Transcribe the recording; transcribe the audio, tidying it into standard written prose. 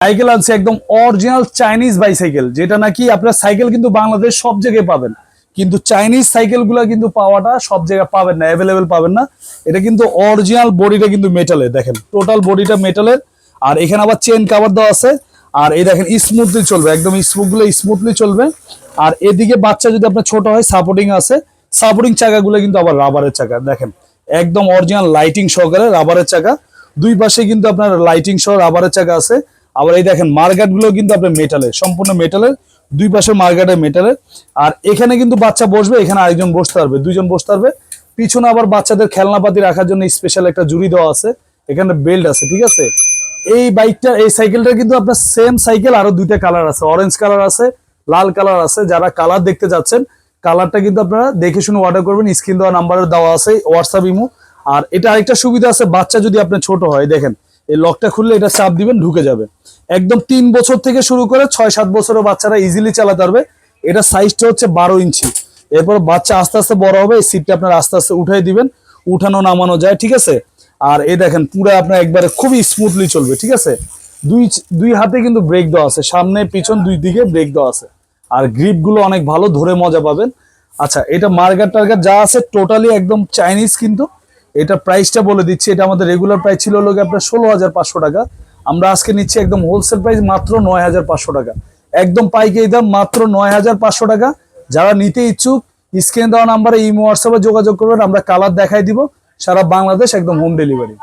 Cycle আনছে একদম original Chinese bicycle, যেটা নাকি আপনার সাইকেল কিন্তু বাংলাদেশ সব জায়গায় পাবেন, কিন্তু চাইনিজ সাইকেল গুলা কিন্তু পাওয়াটা সব জায়গায় পাবেন না, অ্যাভেলেবেল পাবেন না। এটা কিন্তু অরিজিনাল বডিটা কিন্তু মেটালের, দেখেন টোটাল বডিটা মেটালের। আর এখানে আবার চেন কাভার দেওয়া আছে। আর এই দেখেন স্মুথলি চলবে, একদম স্মুথলি চলবে। আর এদিকে বাচ্চা যদি আপনার ছোট হয় সাপোর্টিং আছে, সাপোর্টিং চাকাগুলো কিন্তু আবার রাবারের চাকা, দেখেন একদম অরিজিনাল লাইটিং সহকারে রাবারের চাকা। দুই পাশে কিন্তু আপনার লাইটিং সহ রাবারের চাকা আছে। আবার এই দেখেন মার্গাট গুলো কিন্তু আপনার মেটালের, সম্পূর্ণ মেটালের, দুই পাশে মার্গাটের মেটালের। আর এখানে কিন্তু বাচ্চা বসবে, এখানে আরেকজন বসতে পারবে, দুইজন বসতে পারবে। পিছনে আবার বাচ্চাদের খেলনাপাতি রাখার জন্য স্পেশাল একটা জুড়ি দেওয়া আছে, এখানে বেল্ট আছে, ঠিক আছে। এই বাইকটা, এই সাইকেলটা কিন্তু আপনার সেম সাইকেল, আরো দুইটা কালার আছে, অরেঞ্জ কালার আছে, লাল কালার আছে। যারা কালার দেখতে যাচ্ছেন, কালারটা কিন্তু আপনারা দেখে শুনে অর্ডার করবেন, স্ক্রিন দেওয়া নাম্বারে দেওয়া আছে, হোয়াটসঅ্যাপ ইমো। আর এটা আরেকটা সুবিধা আছে, বাচ্চা যদি আপনার ছোট হয়, দেখেন এই লকটা খুললে এটা চাপ দিবেন, ঢুকে যাবে। একদম 3 বছর থেকে শুরু করে 6-7 বছরের বাচ্চারা ইজিলি চালাতে পারবে। এটা সাইজটা হচ্ছে 12 ইঞ্চি। এরপর বাচ্চা আস্তে আস্তে বড় হবে, এই সিটটা আপনার আস্তে আস্তে উঠাই দিবেন, উঠানো নামানো যায়, ঠিক আছে। আর এই দেখেন পুরো আপনার একবারে খুবই স্মুথলি চলবে, ঠিক আছে। দুই হাতে কিন্তু ব্রেক দেওয়া আছে, সামনে পিছন দুই দিকে ব্রেক দেওয়া আছে। আর গ্রিপ গুলো অনেক ভালো, ধরে মজা পাবেন। আচ্ছা, এটা মার্গার টার্গার যা আছে টোটালি একদম চাইনিজ। কিন্তু এটা প্রাইসটা বলে দিচ্ছি, এটা আমাদের রেগুলার প্রাইস ছিল হলো আপনার 16,500 টাকা। আমরা আজকে নিচ্ছি একদম হোলসেল প্রাইস মাত্র 9,500 টাকা, একদম পাইকারি দাম মাত্র 9,500 টাকা। যারা নিতে ইচ্ছুক স্ক্রিনে দেওয়া নাম্বারে ইমো হোয়াটসঅ্যাপে যোগাযোগ করবেন, আমরা কালার দেখাই দিব, সারা বাংলাদেশ একদম হোম ডেলিভারি।